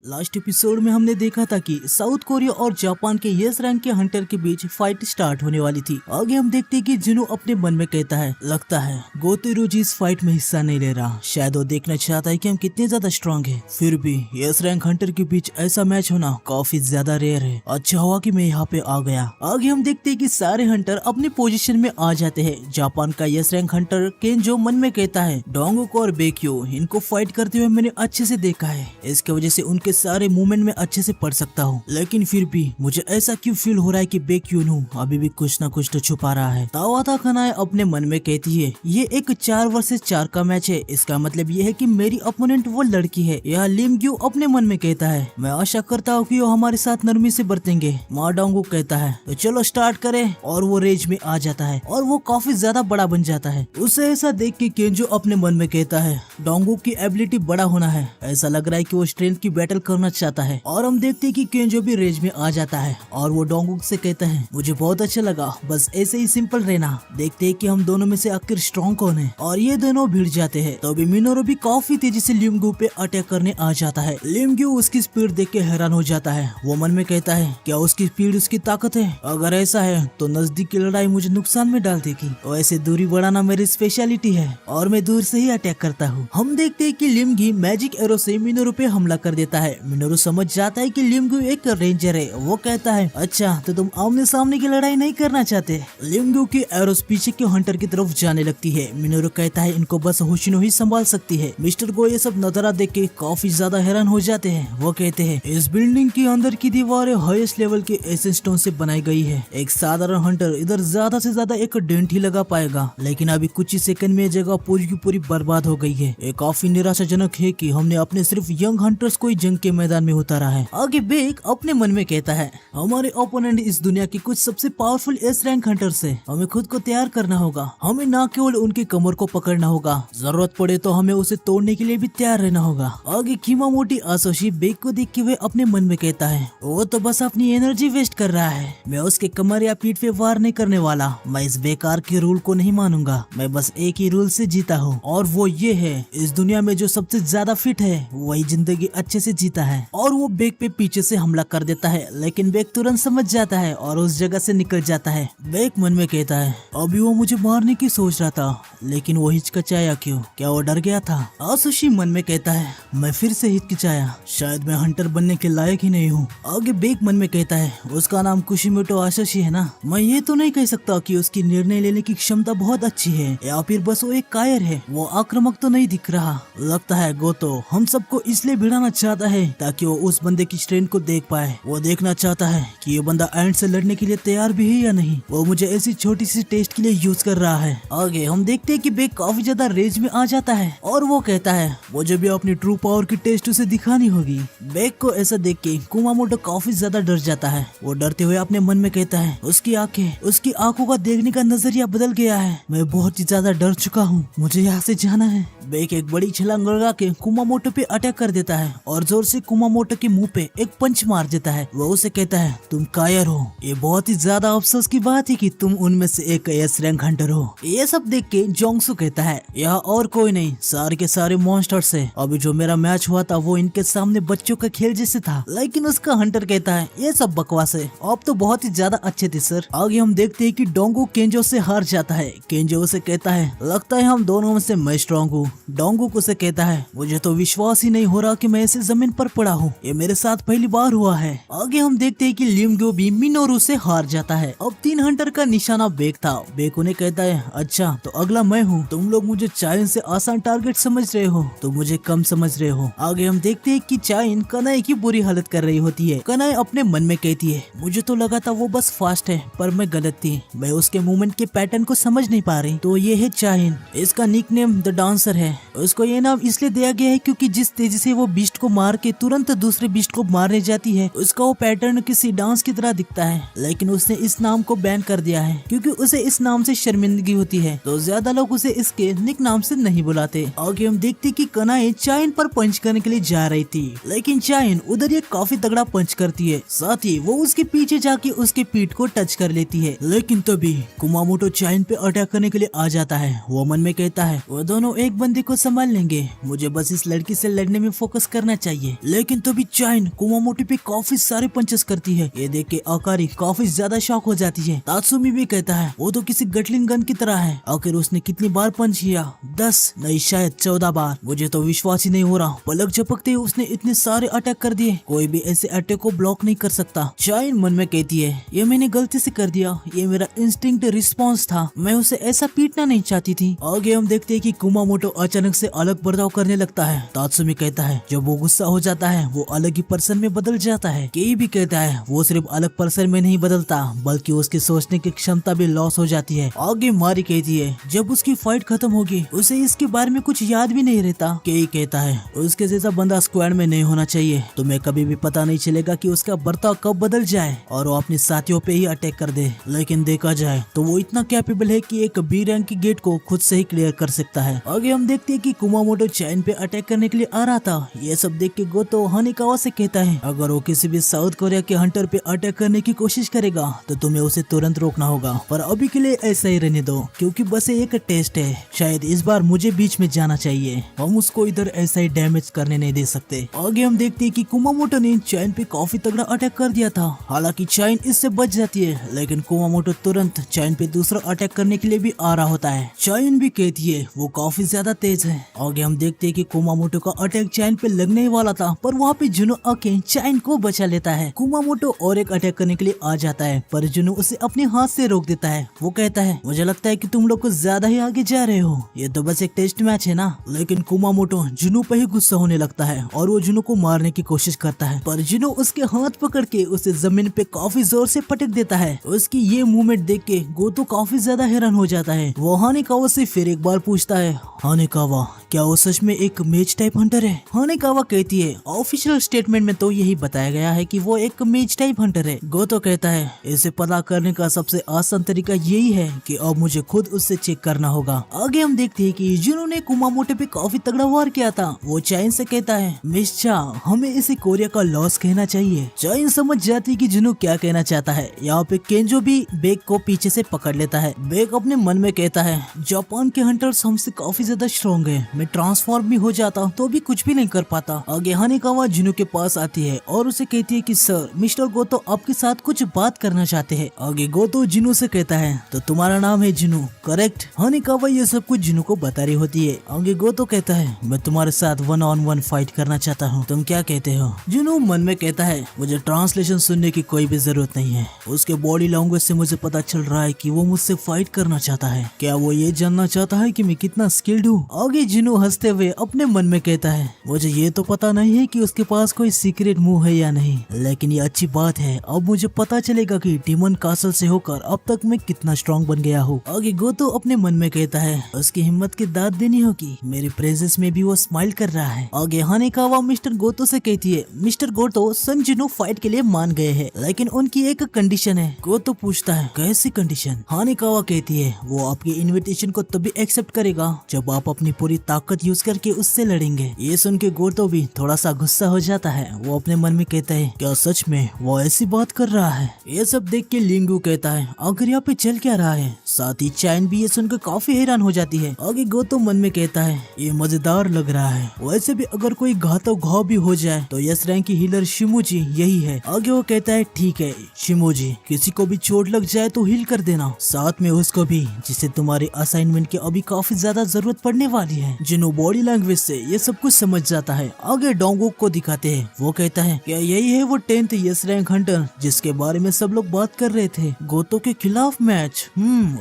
Last episode में हमने देखा था कि साउथ कोरिया और जापान के यस रैंक के हंटर के बीच फाइट स्टार्ट होने वाली थी। आगे हम देखते हैं कि जुनू अपने मन में कहता है, लगता है गोतेरुजी इस फाइट में हिस्सा नहीं ले रहा। शायद वो देखना चाहता है कि हम कितने ज्यादा स्ट्रांग हैं। फिर भी यस रैंक हंटर के बीच ऐसा मैच होना काफी ज्यादा रेयर है। अच्छा हुआ कि मैं यहाँ पे आ गया। आगे हम देखते हैं कि सारे हंटर अपनी पोजीशन में आ जाते हैं। जापान का यस रैंक हंटर केंजो मन में कहता है, डोंगुक और बेक्यो इनको फाइट करते हुए मैंने अच्छे से देखा है। इसके वजह से उनके सारे मूवमेंट में अच्छे से पढ़ सकता हूँ, लेकिन फिर भी मुझे ऐसा क्यों फील हो रहा है कि बेक्यून अभी भी कुछ न कुछ तो छुपा रहा है। तावाता खनाए अपने मन में कहती है, ये एक 4 वर्सेस 4 का मैच है। इसका मतलब ये है कि मेरी अपोनेंट वो लड़की है। यह लिमग्यू अपने मन में कहता है, मैं आशा करता हूँ कि वो हमारे साथ नरमी से बरतेंगे। माडोंगू कहता है, तो चलो स्टार्ट करें। और वो रेज में आ जाता है और वो काफी ज्यादा बड़ा बन जाता है। उसे ऐसा देख के केंजो अपने मन में कहता है, डोंगू की एबिलिटी बड़ा होना है। ऐसा लग रहा है कि वो स्ट्रेंथ की बैटल करना चाहता है। और हम देखते हैं कि केंजो भी रेज में आ जाता है और वो डोंगुक से कहता है, मुझे बहुत अच्छा लगा, बस ऐसे ही सिंपल रहना। देखते हैं कि हम दोनों में से आखिर स्ट्रॉन्ग कौन है। और ये दोनों भिड़ जाते हैं। तो अभी मिनोरू भी काफी तेजी से लिमग्यू पे अटैक करने आ जाता है। लिमग्यू उसकी स्पीड देख के हैरान हो जाता है। वो मन में कहता है, क्या उसकी स्पीड उसकी ताकत है? अगर ऐसा है तो नजदीक की लड़ाई मुझे नुकसान में डाल देगी। वैसे दूरी बढ़ाना मेरी स्पेशलिटी है और मैं दूर से ही अटैक करता हूँ। हम देखते हैं कि लिमगी मैजिक एरो से मिनोरू पे हमला कर देता है। मिनोरू समझ जाता है कि लिमग्यू एक रेंजर है। वो कहता है, अच्छा तो तुम आमने सामने की लड़ाई नहीं करना चाहते। लिमग्यू की एरोस पीछे के हंटर की तरफ जाने लगती है। मिनोरू कहता है, इनको बस होशिनो ही संभाल सकती है। मिस्टर गो ये सब नजारा देख के काफी ज्यादा हैरान हो जाते हैं। वो कहते हैं, इस बिल्डिंग की अंदर की दीवारें हाईएस्ट लेवल के एसेंस स्टोन से बनाई गई है। एक साधारण हंटर इधर ज्यादा से ज्यादा एक डेंट ही लगा पाएगा, लेकिन अभी कुछ ही सेकंड में जगह पूरी की पूरी बर्बाद हो गई है। ये काफी निराशाजनक है कि हमने अपने सिर्फ यंग हंटर्स को ही जंग के मैदान में उतारा है। आगे बेक अपने मन में कहता है, हमारे ओपोनेंट इस दुनिया की कुछ सबसे पावरफुल एस रैंक हंटर्स है। हमें खुद को तैयार करना होगा। हमें न केवल उनकी कमर को पकड़ना होगा, जरूरत पड़े तो हमें उसे तोड़ने के लिए भी तैयार रहना होगा। आगे किमामोटो आसोशी बेक को देख के हुए अपने मन में कहता है, वो तो बस अपनी एनर्जी वेस्ट कर रहा है। मैं उसके कमर या पीठ पे वार नहीं करने वाला। मैं इस बेकार के रूल को नहीं मानूंगा। मैं बस एक ही रूल से जीता हूँ, और वो ये है, इस दुनिया में जो सबसे ज्यादा फिट है वही जिंदगी अच्छे से जीता है। और वो बेक पे पीछे से हमला कर देता है, लेकिन बेक तुरंत समझ जाता है और उस जगह से निकल जाता है। बेक मन में कहता है, अभी वो मुझे मारने की सोच रहा था, लेकिन वो हिचकिचाया क्यों? क्या वो डर गया था? आसुशी मन में कहता है, मैं फिर से हिचकिचाया, शायद मैं हंटर बनने के लायक ही नहीं हूँ। आगे बेक मन में कहता है, उसका नाम कुशिमोटो आसुशी है ना? मैं ये तो नहीं कह सकता कि उसकी निर्णय लेने की क्षमता बहुत अच्छी है, या फिर बस वो एक कायर है। वो आक्रामक तो नहीं दिख रहा। लगता है गोतो हम सबको इसलिए भिड़ाना चाहता है ताकि वो उस बंदे की स्ट्रेंथ को देख पाए। वो देखना चाहता है कि ये बंदा एंड से लड़ने के लिए तैयार भी है या नहीं। वो मुझे ऐसी छोटी सी टेस्ट के लिए यूज कर रहा है। आगे हम देखते हैं कि बेक काफी ज्यादा रेज में आ जाता है और वो कहता है, मुझे भी अपनी ट्रू पावर की टेस्ट उसे दिखानी होगी। बेक को ऐसा देख के कुमामोटो काफी ज्यादा डर जाता है। वो डरते हुए अपने मन में कहता है, उसकी आंखों का देखने का नजरिया बदल गया है। मैं बहुत ही ज्यादा डर चुका हूँ, मुझे यहाँ से जाना है। बेक एक बड़ी छलांग लगा के कुमामोटो पे अटैक कर देता है और जोर से कुमामोटो के मुंह पे एक पंच मार देता है। वो उसे कहता है, तुम कायर हो। ये बहुत ही ज्यादा अफसोस की बात है कि तुम उनमें से एक एस रैंक हंटर हो। ये सब देख के जोंगसू कहता है, यह और कोई नहीं, सारे के सारे मॉन्स्टर्स है। अभी जो मेरा मैच हुआ था वो इनके सामने बच्चों का खेल जैसे था। लेकिन उसका हंटर कहता है, ये सब बकवास है, आप तो बहुत ही ज्यादा अच्छे थे सर। आगे हम देखते हैं कि डोंगू केंजो से हार जाता है। केंजो उसे कहता है, लगता है हम दोनों में से मैं स्ट्रॉन्ग हूँ। डोंगू उसे कहता है, मुझे तो विश्वास ही नहीं हो रहा कि मैं ऐसे जमीन पर पड़ा हूँ। ये मेरे साथ पहली बार हुआ है। आगे हम देखते हैं कि लिमग्यू भी मिनोरू से हार जाता है। अब 3 हंटर का निशाना बेक था। बेक उन्हें कहता है, अच्छा तो अगला मैं हूँ। तुम लोग मुझे चाइन से आसान टारगेट समझ रहे हो, तो मुझे कम समझ रहे हो। आगे हम देखते हैं कि चाइन कनाई की बुरी हालत कर रही होती है। कनाई अपने मन में कहती है, मुझे तो लगा था वो बस फास्ट है, पर मैं गलत थी। मैं उसके मूवमेंट के पैटर्न को समझ नहीं पा रही। तो ये है चाइन। इसका निकनेम द डांसर है। उसको ये नाम इसलिए दिया गया है क्योंकि जिस तेजी से वो बीस्ट को मार के तुरंत दूसरे बीस्ट को मारने जाती है, उसका वो पैटर्न किसी डांस की तरह दिखता है। लेकिन उसने इस नाम को बैन कर दिया है क्योंकि उसे इस नाम से शर्मिंदगी होती है, तो ज्यादा लोग उसे इसके निक नाम से नहीं बुलाते। आगे हम देखते कि कनाई चाइन पर पंच करने के लिए जा रही थी, लेकिन चाइन उधर ये काफी तगड़ा पंच करती है। साथ ही वो उसके पीछे जाके उसके पीठ को टच कर लेती है। लेकिन तभी कुमामोटो चाइन पे अटैक करने के लिए आ जाता है। वो मन में कहता है, वो दोनों एक बंदे बंदे को संभाल लेंगे, मुझे बस इस लड़की से लड़ने में फोकस करना चाहिए। लेकिन तभी चाइन कुमामोटो पे काफी सारे पंचेस करती है। ये देख के आकारी काफी ज्यादा शॉक हो जाती है। तात्सुमी भी कहता है वो तो किसी गटलिंग गन की तरह है। आखिर उसने कितनी बार पंच किया? 10 नहीं शायद 14 बार। मुझे तो विश्वास ही नहीं हो रहा। पलक झपकते उसने इतने सारे अटैक कर दिए, कोई भी ऐसे अटैक को ब्लॉक नहीं कर सकता। चाइन मन में कहती है ये मैंने गलती से कर दिया, ये मेरा इंस्टिंक्ट रिस्पॉन्स था, मैं उसे ऐसा पीटना नहीं चाहती थी। आगे हम देखते हैं कि कुमामोटो अचानक से अलग बर्ताव करने लगता है। तात्सुमी कहता है जब वो गुस्सा हो जाता है वो अलग ही पर्सन में बदल जाता है। केई भी कहता है वो सिर्फ अलग पर्सन में नहीं बदलता बल्कि उसकी सोचने की क्षमता भी लॉस हो जाती है। आगे मारी कहती है जब उसकी फाइट खत्म होगी उसे इसके बारे में कुछ याद भी नहीं रहता। केई कहता है उसके जैसा बंदा स्क्वाड में नहीं होना चाहिए, तुम्हें कभी भी पता नहीं चलेगा कि उसका बर्ताव कब बदल जाए और वो अपने साथियों पे ही अटैक कर दे। लेकिन देखा जाए तो वो इतना कैपेबल है कि एक बी रैंक की गेट को खुद से ही क्लियर कर सकता है। आगे हम देखते हैं कि कुमामोटो चाइन पे अटैक करने के लिए आ रहा था। ये सब देख के गोतो हानिकावा से कहता है अगर वो किसी भी साउथ कोरिया के हंटर पे अटैक करने की कोशिश करेगा तो तुम्हें उसे तुरंत रोकना होगा, पर अभी के लिए ऐसा ही रहने दो क्योंकि बस एक टेस्ट है। शायद इस बार मुझे बीच में जाना चाहिए, हम उसको इधर ऐसा ही डैमेज करने नहीं दे सकते। आगे हम देखते हैं कि कुमामोटो ने चाइन पे काफी तगड़ा अटैक कर दिया था। हालांकि चाइन इससे बच जाती है लेकिन कुमामोटो तुरंत चाइन पे दूसरा अटैक करने के लिए भी आ रहा होता है। चाइन भी कहती है वो काफी ज्यादा तेज है। आगे हम देखते हैं कि कुमामोटो का अटैक चाइन पे लगने ही वाला था पर वहाँ पे जुनो आके चाइन को बचा लेता है। कुमामोटो और एक अटैक करने के लिए आ जाता है पर जुनो उसे अपने हाथ से रोक देता है। वो कहता है मुझे लगता है कि तुम लोग कुछ ज्यादा ही आगे जा रहे हो, ये तो बस एक टेस्ट मैच है ना। लेकिन कुमामोटो जुनो पे ही गुस्सा होने लगता है और वो जुनो को मारने की कोशिश करता है पर जुनो उसके हाथ पकड़ के उसे जमीन पे काफी जोर से पटक देता है। उसकी ये मूवमेंट देख के गोतो काफी ज्यादा हैरान हो जाता है। वो हानिकावा से फिर एक बार पूछता है हानिकावा क्या वो सच में एक मेज टाइप हंटर है? हानिकावा कहती है ऑफिशियल स्टेटमेंट में तो यही बताया गया है कि वो एक मेज टाइप हंटर है। गोतो कहता है इसे पता करने का सबसे आसान तरीका यही है कि अब मुझे खुद उससे चेक करना होगा। आगे हम देखते हैं कि जुनो ने कुमामोटो पे काफी तगड़ा वार किया था। वो चाइन से कहता है मिस चा हमें इसे कोरिया का लॉस कहना चाहिए। चाइन समझ जाती कि जुनो क्या कहना चाहता है। यहाँ पे केंजो भी बेग को पीछे से पकड़ लेता है। बेग अपने मन में कहता है जापान के हंटर्स हमसे काफी ज्यादा स्ट्रॉन्ग है, मैं ट्रांसफॉर्म भी हो जाता तो भी कुछ भी नहीं कर पाता। आगे हानिकावा जुनो के पास आती है और उसे कहती है कि सर मिस्टर गोतो आपके साथ कुछ बात करना चाहते हैं। आगे गोतो जुनो से कहता है तो तुम्हारा नाम है जुनो करेक्ट? हानिकावा ये सब कुछ जुनो को बता रही होती है। आगे गोतो कहता है मैं तुम्हारे साथ 1-on-1 फाइट करना चाहता हूँ, तुम क्या कहते हो? जुनो मन में कहता है मुझे ट्रांसलेशन सुनने की कोई भी जरूरत नहीं है, उसके बॉडी लैंग्वेज से मुझे पता चल रहा है कि वो मुझसे फाइट करना चाहता है। क्या वो ये जानना चाहता है कि मैं कितना स्किल्ड हूँ? आगे जुनो हंसते हुए अपने मन में कहता है मुझे ये तो पता नहीं है कि उसके पास कोई सीक्रेट मूव है या नहीं, लेकिन ये अच्छी बात है, अब मुझे पता चलेगा कि डिमन कासल से होकर अब तक मैं कितना स्ट्रॉन्ग बन गया हूँ। आगे गोतो अपने मन में कहता है उसकी हिम्मत की दाद देनी होगी, मेरे प्रेजेंस में भी वो स्माइल कर रहा है। आगे हानिकावा मिस्टर गोतो से कहती है मिस्टर गोतो सन जुनो फाइट के लिए मान गए हैं लेकिन उनकी एक कंडीशन है। गोतो पूछता है कैसी कंडीशन? हानिकावा कहती है वो आपकी इनविटेशन को तभी एक्सेप्ट करेगा जब आप अपनी पूरी ताकत यूज करके उससे लड़ेंगे। ये सुन के गोतो भी थोड़ा सा गुस्सा हो जाता है। वो अपने मन में कहता है क्या सच में वो ऐसी बात कर रहा है? ये सब देख के लिंगू कहता है आखिर यहाँ पे चल क्या रहा है? साथ ही चाइन भी ये सुनकर काफी हैरान हो जाती है। आगे गोतो मन में कहता है ये मजेदार लग रहा है, वैसे भी अगर कोई घातक घाव भी हो जाए तो यस रैंक की हीलर शिमोजी यही है। आगे वो कहता है ठीक है शिमोजी, किसी को भी चोट लग जाए तो हील कर देना, साथ में उसको भी जिसे तुम्हारे असाइनमेंट की अभी काफी ज्यादा जरूरत पड़ने वाली है। जिनो बॉडी लैंग्वेज से ये सब कुछ समझ जाता है। आगे डोंगो को दिखाते हैं। वो कहता है क्या यही है वो 10th यस रैंक हंटर जिसके बारे में सब लोग बात कर रहे थे? गोतो के खिलाफ मैच,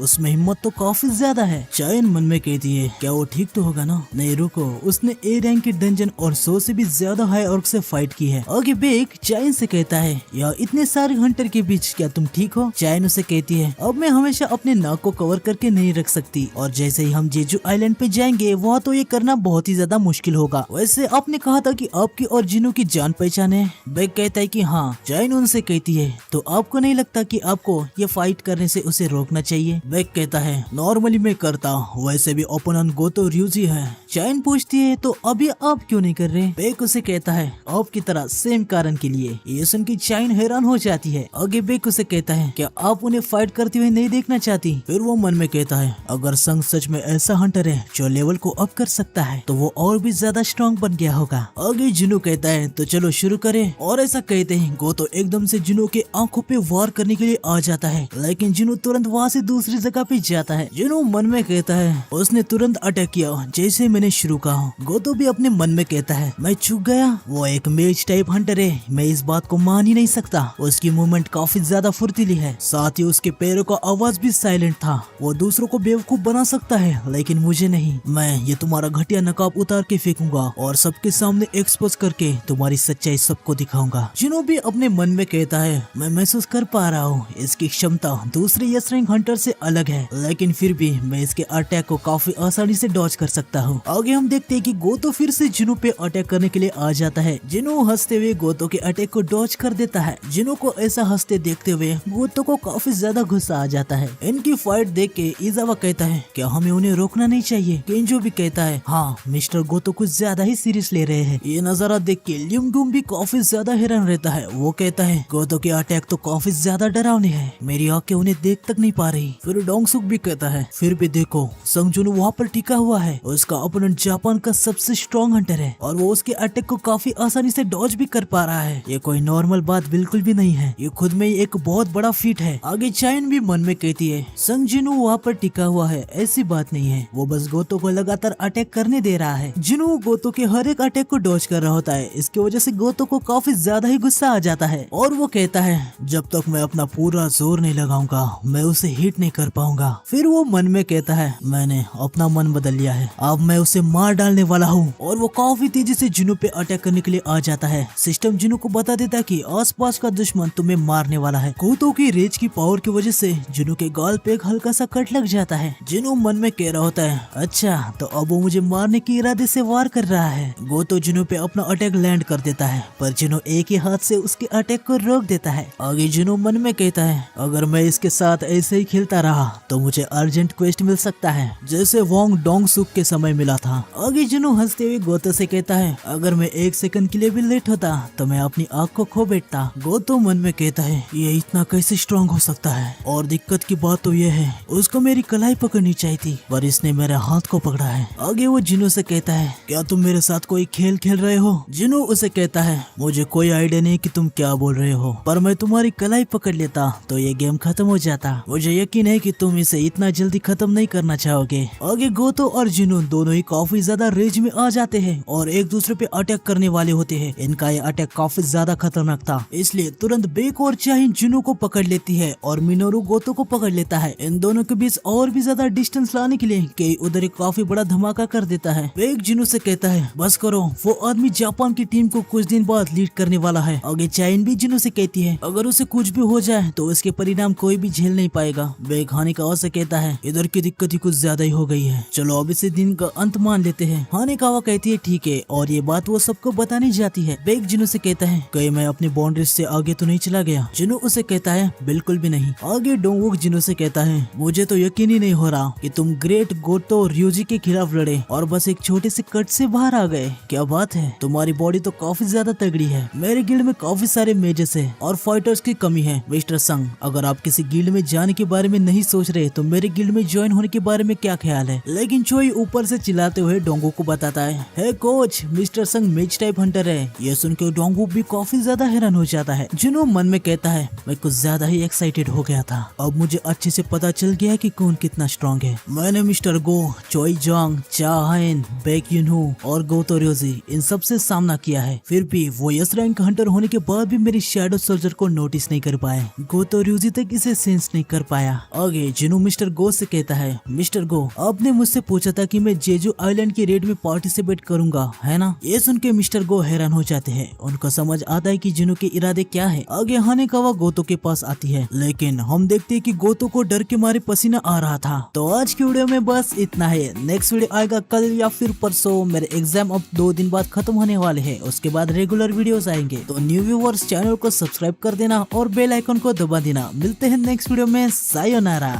उसमें हिम्मत तो काफी ज्यादा है। चाइन मन में कहती है क्या वो ठीक तो होगा ना? नहीं रुको, उसने ए रैंक के डंजन और 100 से भी ज्यादा हाई ऑर्क से फाइट की है। आगे बेक चाइन से कहता है यार इतने सारे हंटर के बीच क्या तुम ठीक हो? चाइन उसे कहती है अब मैं हमेशा अपने नाक को कवर करके नहीं रख सकती और जैसे ही हम जेजू आइलैंड पे जाएंगे वहाँ तो ये करना बहुत ही ज्यादा मुश्किल होगा। वैसे आपने कहा था कि आपकी और जिनो की जान पहचान है। बेक कहता है कि हाँ। चाइन उनसे कहती है तो आपको नहीं लगता कि आपको ये फाइट करने से उसे रोकना चाहिए? बेक कहता है नॉर्मली मैं करता, वैसे भी ओपोनेंट गोतो ryuji है। चाइन पूछती है तो अभी आप क्यों नहीं कर रहे? बेक उसे कहता है आपकी तरह सेम कारण के लिए। ये सुन के चाइन हैरान हो जाती है। आगे बेक उसे कहता है क्या आप उन्हें फाइट करते हुए नहीं देखना चाहती? फिर वो मन में कहता है अगर संग सच में ऐसा हंटर है जो लेवल लेवल को अप कर सकता है तो वो और भी ज्यादा स्ट्रॉन्ग बन गया होगा। आगे जुनू कहता है तो चलो शुरू करें। और ऐसा कहते ही गोतो एकदम से जुनू के आंखों पे वार करने के लिए आ जाता है, लेकिन जुनू तुरंत वहाँ से दूसरी जगह पे जाता है। जुनू मन में कहता है उसने तुरंत अटैक किया जैसे मैंने शुरू कहा। गोतो भी अपने मन में कहता है मैं चूक गया, वो एक मेज टाइप हंटर है, मैं इस बात को मान ही नहीं सकता। उसकी मूवमेंट काफी ज्यादा फुर्तीली है, साथ ही उसके पैरों का आवाज भी साइलेंट था। वो दूसरों को बेवकूफ बना सकता है लेकिन मुझे नहीं। मैं ये तुम्हारा घटिया नकाब उतार के फेंकूंगा और सबके सामने एक्सपोज करके तुम्हारी सच्चाई सबको दिखाऊंगा। जुनू भी अपने मन में कहता है मैं महसूस कर पा रहा हूँ इसकी क्षमता दूसरे यस रैंक हंटर से अलग है, लेकिन फिर भी मैं इसके अटैक को काफी आसानी से डॉज कर सकता हूँ। आगे हम देखते हैं कि गोतो फिर से जुनू पे अटैक करने के लिए आ जाता है। जुनू हंसते हुए गोतो के अटैक को डॉज कर देता है। जुनू को ऐसा हंसते देखते हुए गोतो को काफी ज्यादा गुस्सा आ जाता है। इनकी फाइट देख के इजावा कहता है क्या हमें उन्हें रोकना नहीं चाहिए। केंजो भी कहता है हाँ मिस्टर गोतो कुछ ज्यादा ही सीरियस ले रहे हैं। ये नजारा देख के ल्यूमगुम भी काफी ज्यादा हैरान रहता है। वो कहता है गोतो के अटैक तो काफी ज्यादा डरावने हैं, मेरी आंखें उन्हें देख तक नहीं पा रही। फिर डोंगसुक भी कहता है फिर भी देखो संगजुन वहाँ पर टिका हुआ है, उसका ओपोनेंट जापान का सबसे स्ट्रॉन्ग हंटर है और वो उसके अटैक को काफी आसानी से डॉज भी कर पा रहा है। ये कोई नॉर्मल बात बिल्कुल भी नहीं है, ये खुद में ही एक बहुत बड़ा फीट है। आगे चाइन भी मन में कहती है संगजुन वहाँ पर टिका हुआ है, ऐसी बात नहीं है, वो बस गोतो को लगातार अटैक करने दे रहा है। जिनु गोतो के हर एक अटैक को डॉज कर रहा होता है, इसकी वजह से गोतो को काफी ज्यादा ही गुस्सा आ जाता है और वो कहता है जब तक मैं अपना पूरा जोर नहीं लगाऊंगा मैं उसे हिट नहीं कर पाऊंगा। फिर वो मन में कहता है मैंने अपना मन बदल लिया है, अब मैं उसे मार डालने वाला हूँ। और वो काफी तेजी से जुनू पे अटैक करने के लिए आ जाता है। सिस्टम जुनू को बता देता है कि आसपास का दुश्मन तुम्हें मारने वाला है। गोतो की रेज की पावर की वजह से जुनू के गाल पे एक हल्का सा कट लग जाता है। जुनू मन में कह रहा होता है अच्छा तो अब वो मुझे मारने के इरादे से वार कर रहा है। गोतो जुनू पे अपना अटैक लैंड कर देता है पर जुनू एक ही हाथ से उसके अटैक को रोक देता है। आगे जुनू मन में कहता है अगर मैं इसके साथ ऐसे ही खेलता रहा तो मुझे अर्जेंट क्वेस्ट मिल सकता है जैसे वोंग डोंगसुक के समय मिला था। आगे जुनू हंसते हुए गोतो से कहता है अगर मैं 1 सेकंड के लिए भी लेट होता तो मैं अपनी आँख को खो बैठता। गोतो मन में कहता है ये इतना कैसे स्ट्रांग हो सकता है, और दिक्कत की बात तो ये है उसको मेरी कलाई पकड़नी चाहिए थी पर इसने मेरे हाथ को पकड़ा है। आगे वो जुनू से कहता है क्या तुम मेरे साथ कोई खेल खेल रहे हो। जुनू उसे कहता है मुझे कोई आइडिया नहीं कि तुम क्या बोल रहे हो, पर मैं तुम्हारी कलाई पकड़ लेता तो ये गेम खत्म हो जाता। मुझे यकीन है कि तुम इसे इतना जल्दी खत्म नहीं करना चाहोगे। आगे गोतो और जुनू दोनों ही काफी ज्यादा रेज में आ जाते हैं और एक दूसरे पे अटैक करने वाले होते हैं। इनका ये अटैक काफी ज्यादा खतरनाक था, इसलिए तुरंत बेक और चाइन जुनू को पकड़ लेती है और मिनोरू गोतो को पकड़ लेता है। इन दोनों के बीच और भी ज्यादा डिस्टेंस लाने के लिए के उधर एक काफी बड़ा धमाका कर देता है। बेक जुनू से कहता है बस करो, वो आदमी जापान की टीम को कुछ दिन बाद लीड करने वाला है। आगे चाइन भी जुनू से कहती है अगर उसे कुछ भी हो जाए तो उसके परिणाम कोई भी झेल नहीं पाएगा। बेक हानिकावा से कहता है इधर की दिक्कत ही कुछ ज्यादा ही हो गई है, चलो अब इसे दिन का अंत मान लेते हैं। हानिकावा कहती है ठीक है और ये बात वो सबको बताने जाती है। बेक जुनू से कहता है कहीं मैं अपनी बाउंड्रीज से आगे तो नहीं चला गया। जुनू उसे कहता है बिल्कुल भी नहीं। आगे डोंगवुक जुनू से कहता है मुझे तो यकीन ही नहीं हो रहा कि तुम ग्रेट गोतो ryuji के खिलाफ लड़े और बस एक छोटे से कट से बाहर आ गए। क्या बात है, तुम्हारी बॉडी तो काफी ज्यादा तगड़ी है। मेरे गिल्ड में काफी सारे मेजर्स है और फाइटर्स की कमी है। मिस्टर संग, अगर आप किसी गिल्ड में जाने के बारे में नहीं सोच रहे तो मेरे गिल्ड में ज्वाइन होने के बारे में क्या ख्याल है। लेकिन चोई ऊपर से चिल्लाते हुए डोंगो को बताता है हे कोच, मिस्टर संग मेज टाइप हंटर है। ये सुन के डोंगो भी काफी ज्यादा हैरान हो जाता है। जुनू मन में कहता है मैं कुछ ज्यादा ही एक्साइटेड हो गया था, अब मुझे अच्छे से पता चल गया कि कौन कितना स्ट्रॉन्ग है। मैंने मिस्टर गो, चोई जोंग, चा हाइन, बेक युनहू और गोतो ryuji इन सब से सामना किया है, फिर भी वो यस रैंक हंटर होने के बाद भी मेरी शैडो सोल्जर को नोटिस नहीं कर पाए। गोतो ryuji तक इसे सेंस नहीं कर पाया। आगे जुनू मिस्टर गो से कहता है मिस्टर गो, आपने मुझसे पूछा था कि मैं जेजू आइलैंड की रेड में पार्टिसिपेट करूंगा, है ना। ये सुन के मिस्टर गो हैरान हो जाते हैं। उनको समझ आता है कि जुनू के इरादे क्या है। आगे हानिकावा गोतो के पास आती है, लेकिन हम देखते हैं कि गोतो को डर के मारे पसीना आ रहा था। तो आज की वीडियो में बस इतना है। नेक्स्ट वीडियो आएगा कल या फिर परसों। मेरे एग्जाम अब 2 दिन बाद खत्म होने वाले हैं, उसके बाद रेगुलर वीडियोस आएंगे। तो न्यू व्यूअर्स चैनल को सब्सक्राइब कर देना और बेल आइकन को दबा देना। मिलते हैं नेक्स्ट वीडियो में। सायोनारा।